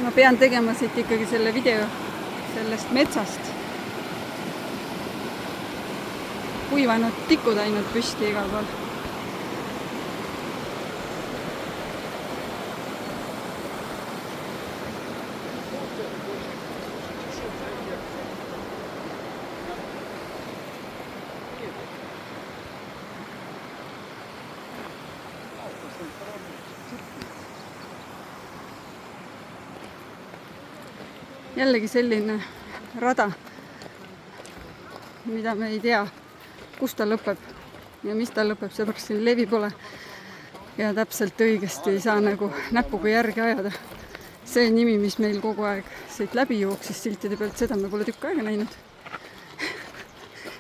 ma pean tegema siit ikkagi selle video sellest metsast. Kuivanud tikud ainult püsti igal pool. Jällegi selline rada, mida me ei tea, kus ta lõpeb ja mis ta lõpeb, seepärast siin levi pole ja täpselt õigesti ei saa nagu näpuga järgi ajada. See nimi, mis meil kogu aeg siit läbi jooksis siltide pealt, seda me pole tükk aega näinud.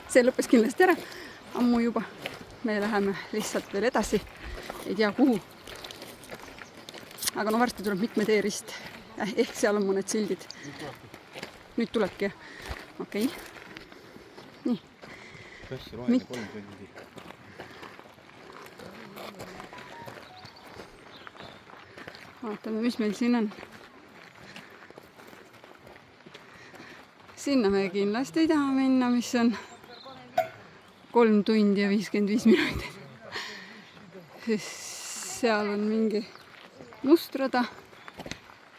See lõppes kindlasti ära, ammu juba. Me läheme lihtsalt veel edasi, ei tea kuhu. Aga no varsti tuleb mitme teerist. Ehk seal on mõned sildid. Nüüd tulebki, okei. Nii. Vaatame, mis meil siin on. Sinna me kindlasti ei taha minna, mis on 3 tundi ja 55 minutit. Seal on mingi mustrada.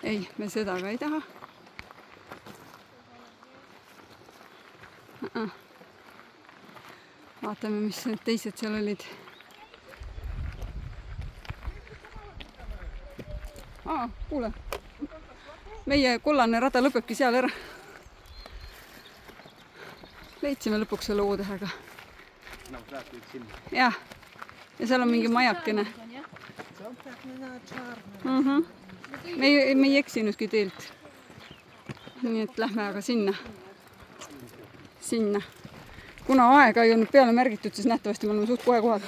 Ei, me seda ka ei taha. Vaatame, mis need teised seal olid. Kuule. Meie kollane rada lõpebki seal ära. Leidsime lõpuks selle oodehega. Jah. Ja seal on mingi majakene. Me ei eksinudki teelt. Nii et lähme aga sinna. Kuna aega ei olnud peale märgitud, siis nähtavasti me oleme suht kohe kohal.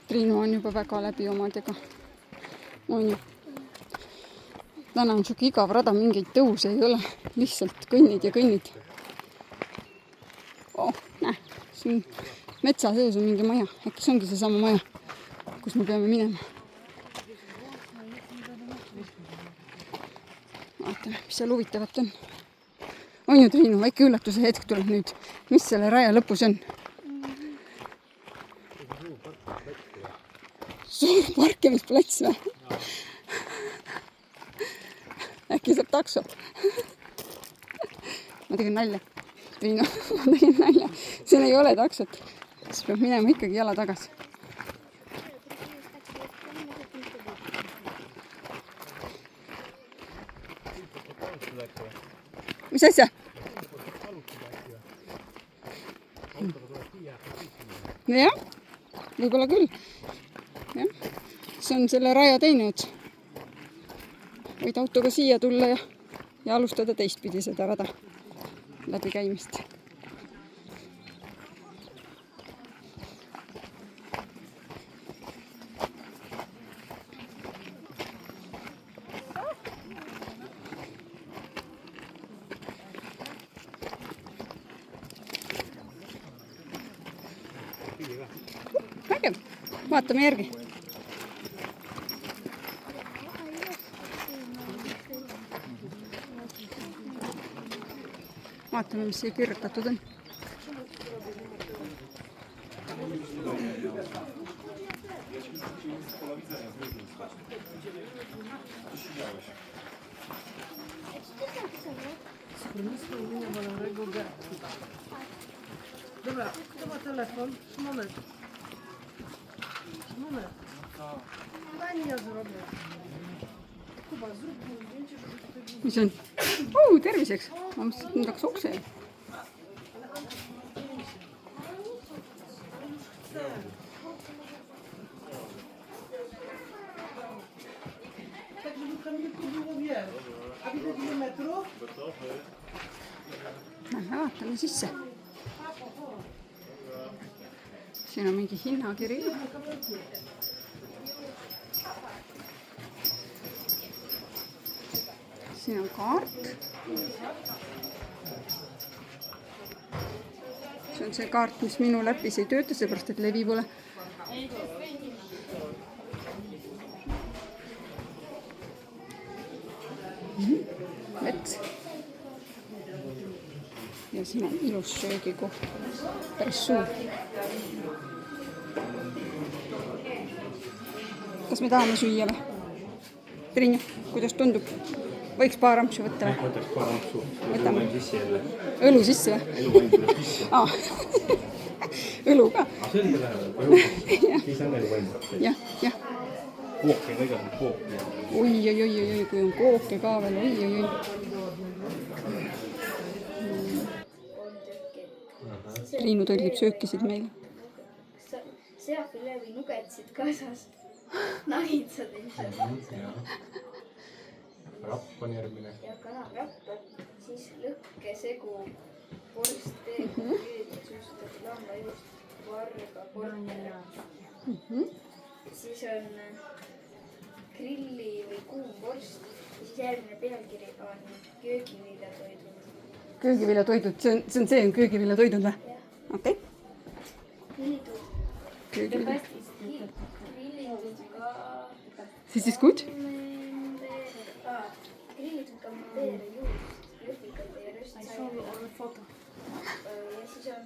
Triinu on juba väga läbi omadega. On ju. Täna on siuke igav rada, mingeid tõuse ei ole. Lihtsalt kõnnid ja kõnnid. Siin metsa sees on mingi maja. Äkki see ongi see sama maja, kus me peame minema. Vaatame, mis seal huvitavat on. On ju, Triinu, väike üllatuse hetk tuleb nüüd. Mis selle raja lõpus on? Suur parkimisplats või? Äkki saab takso? Ma tegin nalja. Triinu, ma tegin nalja. Siin ei ole taksot. Siis peab minema ikkagi jala tagasi. Mis asja? Jah, võib-olla küll. Jah. See on selle raja teine ots. Võid autoga siia tulla ja alustada teistpidi seda rada läbi käimist. Vägev, vaatame järgi. Vaatame, mis siia kirjutatud on. Dobra, kto ma telefon? Moment. Daj mi ja zrobię. Kuba, zrób mu zdjęcie, żeby tutaj... Mis on? Terviseks. Ma mõtlesin, et nüüd hakkas okse. Tak, żeby Kamilku było wiem. A widać ile metrów? Lähme vaatame sisse. Siin on mingi hinnakiri. Siin on kaart. on see kaart, mis minu läpis ei tööta, seepärast et levi pole. Vett. Ja siin on ilus söögikoht. Päris suur. Kas me tahame süüa või? Triinu, kuidas tundub? Võiks paar ampsu võtta või? Võtaks paar ampsu. Võtame. Sisse jälle. Õlu sisse või? Elu vaim tuleb sisse. Õlu ka. See on ikka lähedal. Elu sisse. Siis on elu vaim tuleb. Jah. Kooki on igal kooki. Oi, kui on kooke ka veel. Oi. Triinu tõlgib söökisid meile. Seafilee või nugetsid kaasas. Nagitsad ilmselt. Rapp on järgmine. Ja kanarapp, siis lõhkesegu, vorst, teekond, suustad, lambajuust, varga, portera. Siis on grilli või kuum vorst. Ja siis järgmine pealkiri on köögiviljatoidud. Köögiviljatoidud, see on köögiviljatoidud või? Okei. Grillituud. Köögivilja. Grillituud ka... Siis is gut? Grillituud kampeere juust, lõhvikate ja röstsaiu. Ja siis on